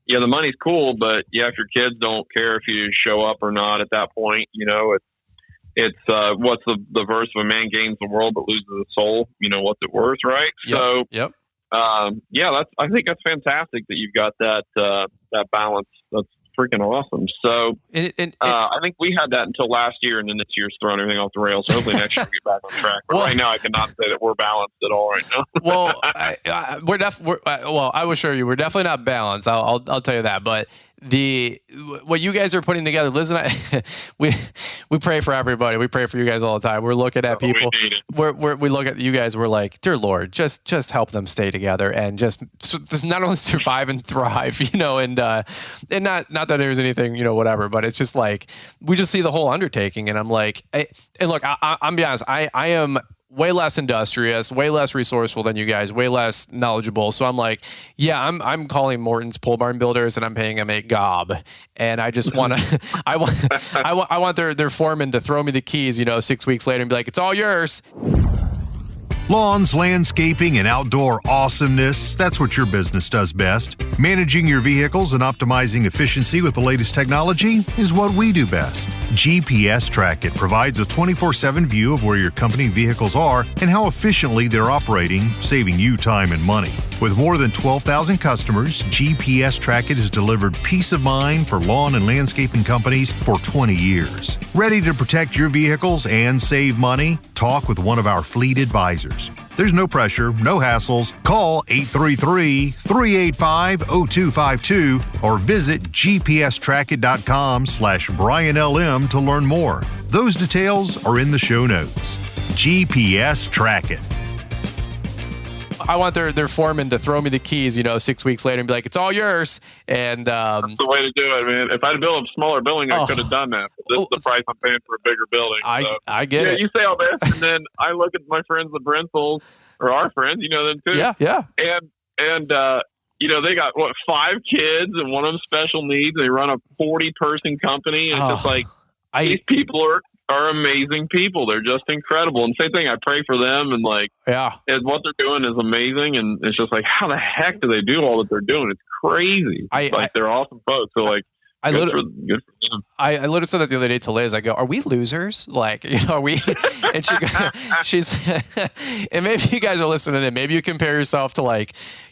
the money's cool, but if your kids don't care if you show up or not at that point, it's what's the verse of a man gains the world but loses his soul, what's it worth, right? Yep. I think that's fantastic that you've got that balance. That's freaking awesome. So I think we had that until last year, and then this year's thrown everything off the rails. So hopefully next year we get back on track. But right now I cannot say that we're balanced at all right now. Well, I will assure you, we're definitely not balanced. I'll tell you that. But what you guys are putting together, Liz and I, we pray for everybody. We pray for you guys all the time. We're looking at people. We look at you guys. We're like, dear Lord, just help them stay together and just not only survive and thrive, and not that there's anything, whatever, but it's just like we just see the whole undertaking, and I'm like, and look, I'm be honest, I am way less industrious, way less resourceful than you guys, way less knowledgeable. So I'm like, yeah, I'm calling Morton's Pole Barn Builders and I'm paying them a gob. And I just want to, I want their foreman to throw me the keys, 6 weeks later and be like, it's all yours. Lawns, landscaping, and outdoor awesomeness, that's what your business does best. Managing your vehicles and optimizing efficiency with the latest technology is what we do best. GPS Track It provides a 24/7 view of where your company vehicles are and how efficiently they're operating, saving you time and money. With more than 12,000 customers, GPS Track It has delivered peace of mind for lawn and landscaping companies for 20 years. Ready to protect your vehicles and save money? Talk with one of our fleet advisors. There's no pressure, no hassles. Call 833-385-0252 or visit gpstrackit.com/BrianLM to learn more. Those details are in the show notes. GPS Track It. I want their foreman to throw me the keys, 6 weeks later and be like, it's all yours. And that's the way to do it, man. If I'd built a smaller building, I could have done that. But this is the price I'm paying for a bigger building. I get it. You say all this, and then I look at my friends, the Brentels, or our friends, you know them too. Yeah. And they got 5 kids, and one of them special needs. They run a 40-person company, and it's just like these people are amazing people. They're just incredible. And same thing, I pray for them, and and what they're doing is amazing. And it's just like, how the heck do they do all that they're doing? It's crazy. They're awesome folks. So good for them. I literally said that the other day to Liz. I go, "Are we losers? Are we?" And she's, and maybe you guys are listening, and maybe you compare yourself to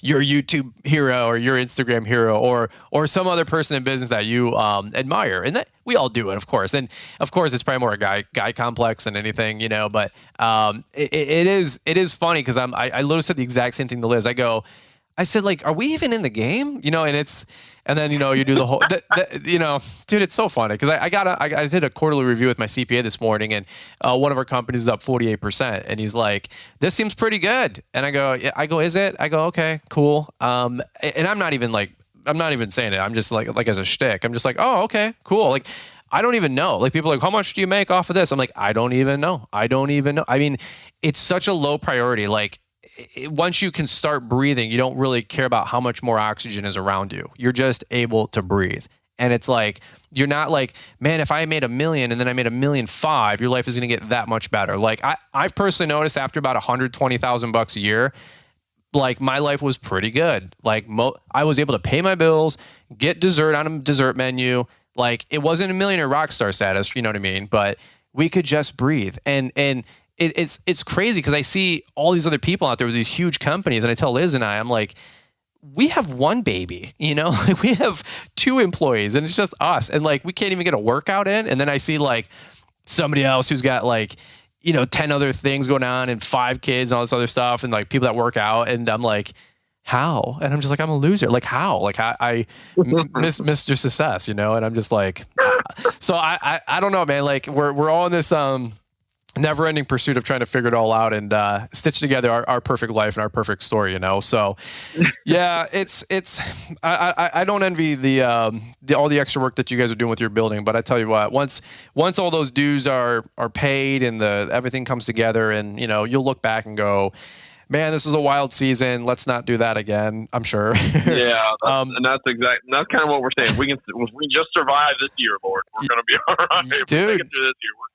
your YouTube hero or your Instagram hero or some other person in business that you admire, and that we all do it, of course. And of course, it's probably more a guy complex than anything, But it is funny because I literally said the exact same thing to Liz. I said, are we even in the game? And then, you do the whole, dude, it's so funny because I did a quarterly review with my CPA this morning, and one of our companies is up 48%. And he's like, this seems pretty good. And I go, is it? I go, okay, cool. And I'm not even saying it. I'm just like as a shtick. I'm just like, oh, okay, cool. I don't even know. People are like, how much do you make off of this? I'm like, I don't even know. I mean, it's such a low priority. Once you can start breathing, you don't really care about how much more oxygen is around you. You're just able to breathe. And it's you're not man, if I made $1 million and then I made $1.5 million, your life is going to get that much better. I've personally noticed after about $120,000 a year, my life was pretty good. I was able to pay my bills, get dessert on a dessert menu. It wasn't a millionaire rock star status, you know what I mean? But we could just breathe. And it's crazy because I see all these other people out there with these huge companies, and I tell Liz and I'm like, we have one baby, we have 2 employees, and it's just us, and we can't even get a workout in. And then I see somebody else who's got 10 other things going on and 5 kids and all this other stuff, and people that work out, and I'm like, how? And I'm just I'm a loser. How? I miss Mr. Success, and I'm just so I don't know, man. We're all in this never-ending pursuit of trying to figure it all out and stitch together our perfect life and our perfect story, So, yeah, I don't envy the all the extra work that you guys are doing with your building. But I tell you what, once all those dues are paid and everything comes together, and you'll look back and go, man, this was a wild season. Let's not do that again. I'm sure. Yeah, that's kind of what we're saying. If we just survive this year, Lord, we're going to be all right. Dude, if we make it through this year, we're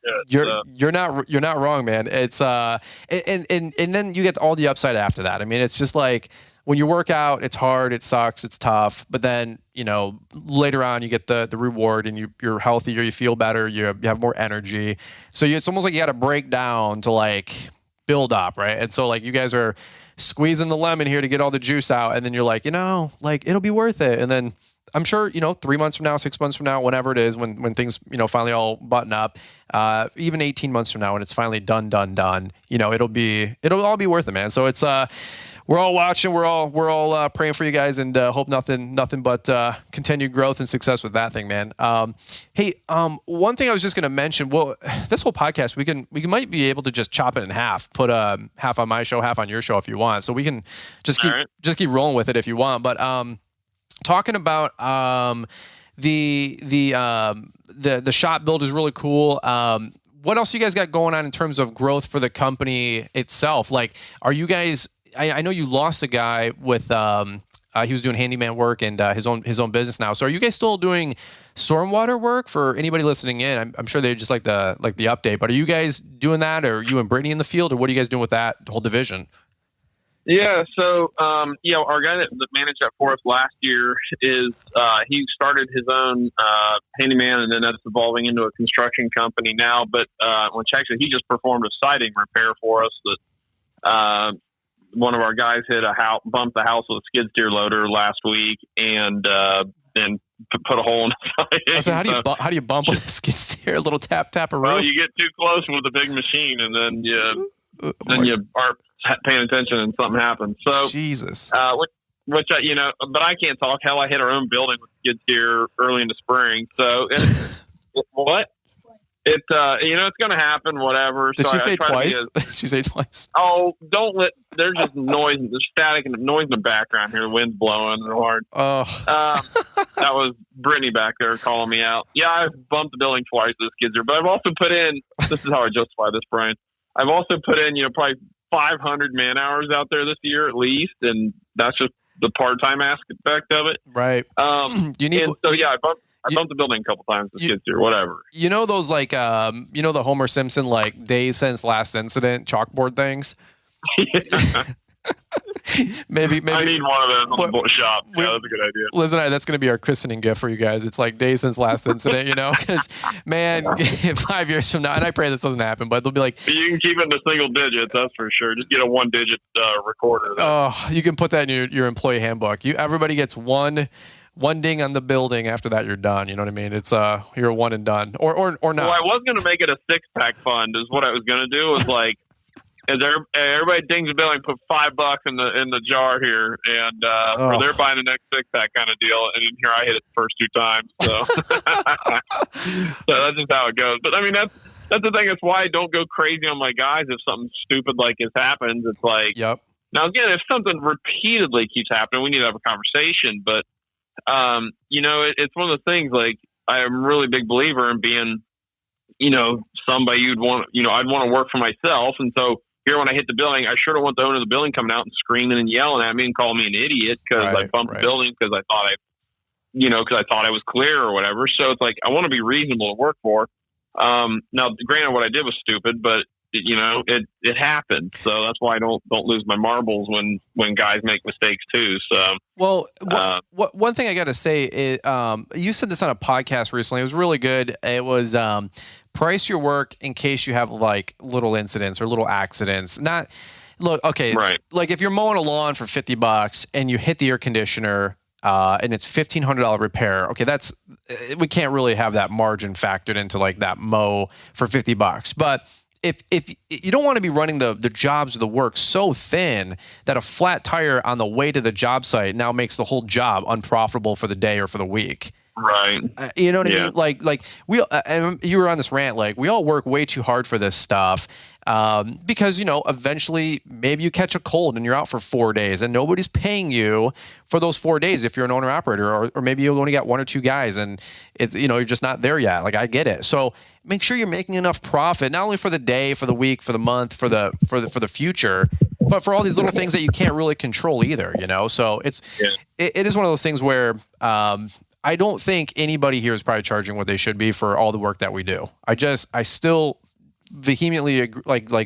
good. You're not wrong, man. It's and then you get all the upside after that. I mean, it's just when you work out, it's hard, it sucks, it's tough, but then later on you get the reward, and you're healthier, you feel better, you have more energy. So it's almost like you got to break down to build up, right? And so you guys are squeezing the lemon here to get all the juice out, and then you're it'll be worth it. And then I'm sure 3 months from now, 6 months from now, whenever it is, when things finally all button up, even 18 months from now, when it's finally done, it'll all be worth it, man. So it's we're all watching, we're all praying for you guys, and hope nothing but continued growth and success with that thing, man. Hey, one thing I was just going to mention. Well, this whole podcast, we might be able to just chop it in half, put half on my show, half on your show if you want. So we can just keep rolling with it if you want. But talking about the shop build is really cool. what else you guys got going on in terms of growth for the company itself? Like, are you guys? I know you lost a guy with he was doing handyman work and his own business now. So are you guys still doing stormwater work? For anybody listening in, I'm sure they just like the update. But are you guys doing that, or are you and Brittany in the field, or what are you guys doing with that whole division? Yeah, so our guy that managed that for us last year is he started his own handyman, and then that's evolving into a construction company now. But which actually he just performed a siding repair for us that one of our guys bumped the house with a skid steer loader last week, and then put a hole in the siding. So how do you bump with a skid steer? A little tap a roof? Well, you get too close with a big machine, and then you aren't paying attention, and something happens. So Jesus, but I can't talk. Hell, I hit our own building with skid steer early in the spring. So what? It's going to happen. Whatever. Did she say twice? She say twice. Oh, don't let. There's just noise. There's static and noise in the background here. The wind's blowing real hard. Oh, that was Brittany back there calling me out. Yeah, I've bumped the building twice with skid steer, but I've also put in. This is how I justify this, Brian. I've also put in, probably 500 man hours out there this year at least, and that's just the part-time aspect of it. Right. I bumped the building a couple times with skid steer, whatever. You know those the Homer Simpson days since last incident chalkboard things? maybe I need one of those on the shop. Yeah, that's a good idea. Liz and I, that's going to be our christening gift for you guys. It's like days since last incident, because man, 5 years from now, and I pray this doesn't happen, but they'll be like, you can keep it in the single digits, that's for sure. Just get a 1-digit recorder. Oh, you can put that in your employee handbook. Everybody gets one ding on the building. After that, you're done. You know what I mean? It's you're one and done, or not. Well, I was going to make it a 6-pack fund. Is what I was going to do. Was like, everybody dings the building, put $5 in the jar here, and or they're buying the next 6-pack kind of deal. And here I hit it the first 2 times. So, so that's just how it goes. But I mean, that's the thing. That's why I don't go crazy on my guys if something stupid like this happens. It's like, yep. Now again, if something repeatedly keeps happening, we need to have a conversation. But it's one of those things. Like, I'm a really big believer in being, somebody you'd want. I'd want to work for myself, and so. Here, when I hit the building, I sure don't want the owner of the building coming out and screaming and yelling at me and calling me an idiot because I bumped the building because I thought I was clear or whatever. So it's like, I want to be reasonable to work for. Now, granted, what I did was stupid, but it happened. So that's why I don't lose my marbles when guys make mistakes too. So, well, one thing I got to say is, you said this on a podcast recently. It was really good. It was, price your work in case you have little incidents or little accidents. Right. Like if you're mowing a lawn for $50 and you hit the air conditioner, and it's $1,500 repair. Okay. We can't really have that margin factored into that mow for $50, but if you don't want to be running the jobs or the work so thin that a flat tire on the way to the job site now makes the whole job unprofitable for the day or for the week. Right. You know what I mean? Like we, you were on this rant, we all work way too hard for this stuff. Because, eventually maybe you catch a cold and you're out for 4 days and nobody's paying you for those 4 days if you're an owner operator, or maybe you only got 1 or 2 guys and it's, you're just not there yet. I get it. So make sure you're making enough profit, not only for the day, for the week, for the month, for the future, but for all these little things that you can't really control either, So it is one of those things where, I don't think anybody here is probably charging what they should be for all the work that we do. I still vehemently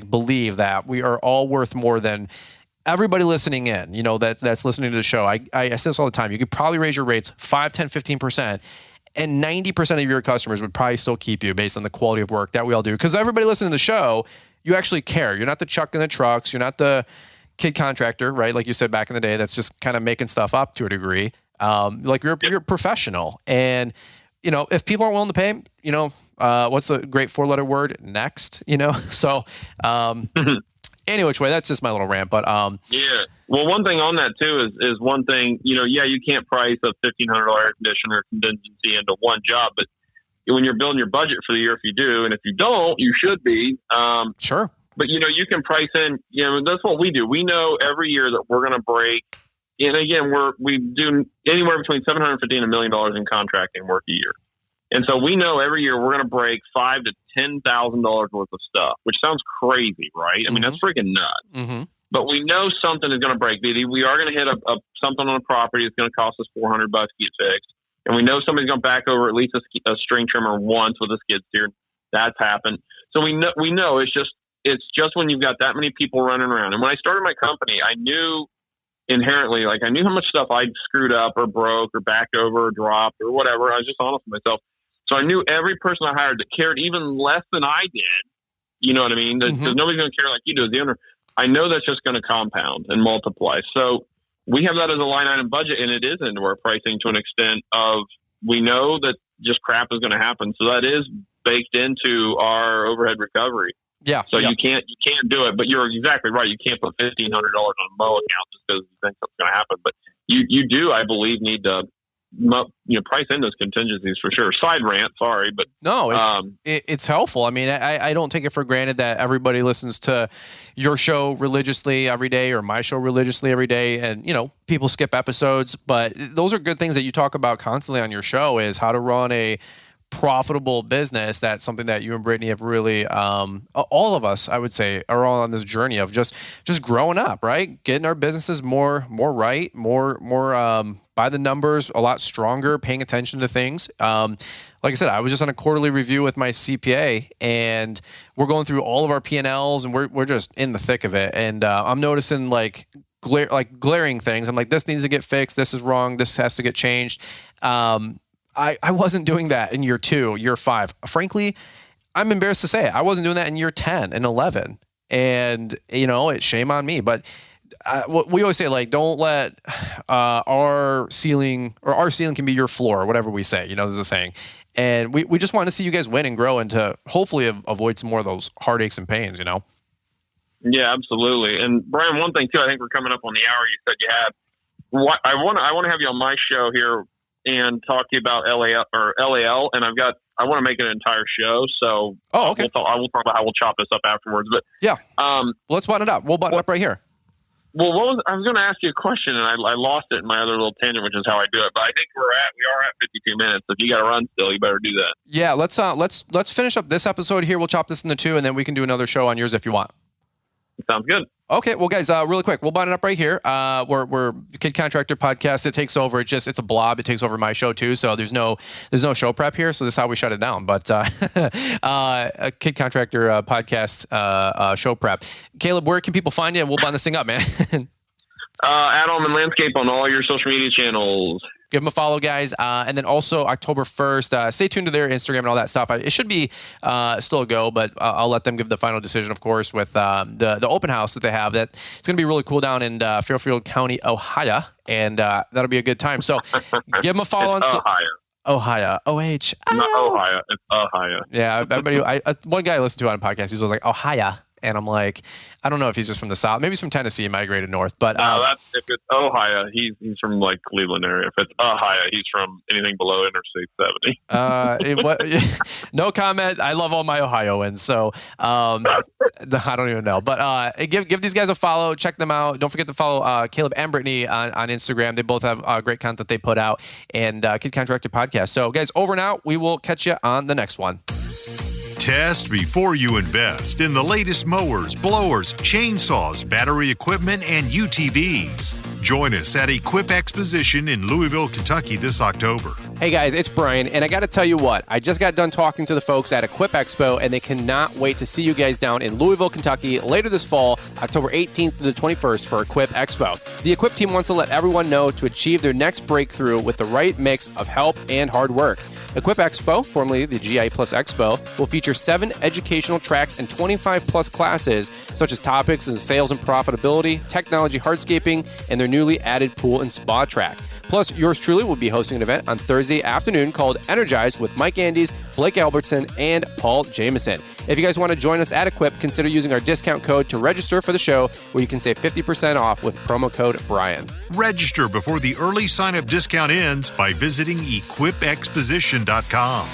believe that we are all worth more than everybody listening in, that's listening to the show. I say this all the time. You could probably raise your rates 5, 10, 15%, and 90% of your customers would probably still keep you based on the quality of work that we all do. Because everybody listening to the show, you actually care. You're not the Chuck in the trucks. You're not the kid contractor, right? Like you said back in the day, that's just kind of making stuff up to a degree. You're a professional, and if people aren't willing to pay, what's the great 4-letter word? Next, So, any which way, that's just my little rant. But yeah. Well, one thing on that too is one thing. You can't price a $1,500 air conditioner contingency into one job, but when you're building your budget for the year, if you do, and if you don't, you should be. Sure. But you can price in. That's what we do. We know every year that we're going to break. And again, we do anywhere between $750,000 and $1 million in contracting work a year. And so we know every year we're going to break $5,000 to $10,000 worth of stuff, which sounds crazy, right? I mean, that's freaking nuts. Mm-hmm. But we know something is going to break. We are going to hit something on a property that's going to cost us $400 to get fixed. And we know somebody's going to back over at least a string trimmer once with a skid steer. That's happened. So we know it's just when you've got that many people running around. And when I started my company, I knew inherently, like I knew how much stuff I'd screwed up or broke or backed over or dropped or whatever. I was just honest with myself. So I knew every person I hired that cared even less than I did. You know what I mean? Because nobody's going to care like you do as the owner. I know that's just going to compound and multiply. So we have that as a line item budget, and it is into our pricing to an extent of we know that just crap is going to happen. So that is baked into our overhead recovery. Yeah. So you can't do it, but you're exactly right. You can't put $1,500 on a mow account just because you think something's going to happen. But you do, I believe, need to price in those contingencies for sure. Side rant, sorry, but no, it's helpful. I mean, I don't take it for granted that everybody listens to your show religiously every day or my show religiously every day, and people skip episodes. But those are good things that you talk about constantly on your show, is how to run a profitable business. That's something that you and Brittany have really, all of us, I would say, are all on this journey of just growing up, right? Getting our businesses more right, more by the numbers, a lot stronger, paying attention to things. Like I said, I was just on a quarterly review with my CPA, and we're going through all of our P&Ls, and we're just in the thick of it. And I'm noticing glaring things. I'm like, this needs to get fixed. This is wrong. This has to get changed. I wasn't doing that in year 2, year 5. Frankly, I'm embarrassed to say it. I wasn't doing that in year 10 and 11. And, it's shame on me. But we always say, like, don't let our ceiling can be your floor, or whatever we say. There's a saying. And we just want to see you guys win and grow, and to hopefully avoid some more of those heartaches and pains, Yeah, absolutely. And Brian, one thing too, I think we're coming up on the hour you said you had. I want to have you on my show here and talk to you about LAL, and I want to make an entire show. So okay. I will talk about how we'll chop this up afterwards. But yeah, let's button it up. We'll button it up right here. Well, I was going to ask you a question, and I lost it in my other little tangent, which is how I do it. But I think we are at 52 minutes. If you got to run still, you better do that. Yeah, let's finish up this episode here. We'll chop this into 2, and then we can do another show on yours if you want. Sounds good. Okay, well, guys, really quick, we'll button it up right here. We're Kid Contractor Podcast. It takes over. It's a blob. It takes over my show too. So there's no show prep here. So this is how we shut it down. But a Kid Contractor Podcast show prep. Caleb, where can people find you? And we'll button this thing up, man. At Auman Landscape on all your social media channels. Give them a follow, guys. And then also October 1st, stay tuned to their Instagram and all that stuff. It should be still a go, but I'll let them give the final decision, of course, with the open house that they have. That it's going to be really cool down in Fairfield County, Ohio, and that'll be a good time. So give them a follow on Ohio. O-H. Not Ohio. It's Ohio. Yeah. Everybody, one guy I listened to on a podcast, he's always like, Ohio. And I'm like, I don't know if he's just from the South. Maybe he's from Tennessee and migrated north. But if it's Ohio, he's from like Cleveland area. If it's Ohio, he's from anything below Interstate 70. No comment. I love all my Ohioans. So I don't even know. But give these guys a follow. Check them out. Don't forget to follow Caleb and Brittany on Instagram. They both have great content they put out. And Kid Contractor Podcast. So guys, over and out. We will catch you on the next one. Test before you invest in the latest mowers, blowers, chainsaws, battery equipment, and UTVs. Join us at Equip Exposition in Louisville, Kentucky this October. Hey guys, it's Brian, and I got to tell you what, I just got done talking to the folks at Equip Expo, and they cannot wait to see you guys down in Louisville, Kentucky later this fall, October 18th to the 21st for Equip Expo. The Equip team wants to let everyone know to achieve their next breakthrough with the right mix of help and hard work. Equip Expo, formerly the GI Plus Expo, will feature 7 educational tracks and 25 plus classes, such as topics in sales and profitability, technology hardscaping, and their newly added pool and spa track. Plus, yours truly will be hosting an event on Thursday afternoon called Energize with Mike Andes, Blake Albertson, and Paul Jameson. If you guys want to join us at Equip, consider using our discount code to register for the show, where you can save 50% off with promo code Brian. Register before the early sign-up discount ends by visiting equipexposition.com.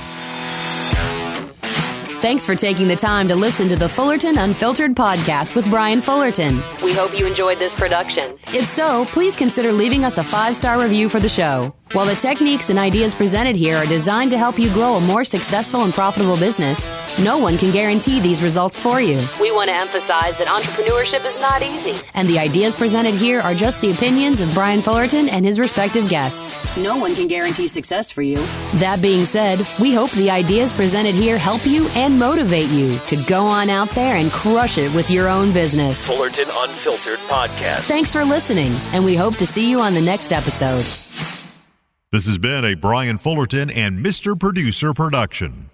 Thanks for taking the time to listen to the Fullerton Unfiltered podcast with Brian Fullerton. We hope you enjoyed this production. If so, please consider leaving us a 5-star review for the show. While the techniques and ideas presented here are designed to help you grow a more successful and profitable business, no one can guarantee these results for you. We want to emphasize that entrepreneurship is not easy, and the ideas presented here are just the opinions of Brian Fullerton and his respective guests. No one can guarantee success for you. That being said, we hope the ideas presented here help you and motivate you to go on out there and crush it with your own business. Fullerton Unfiltered Podcast. Thanks for listening, and we hope to see you on the next episode. This has been a Brian Fullerton and Mr. Producer production.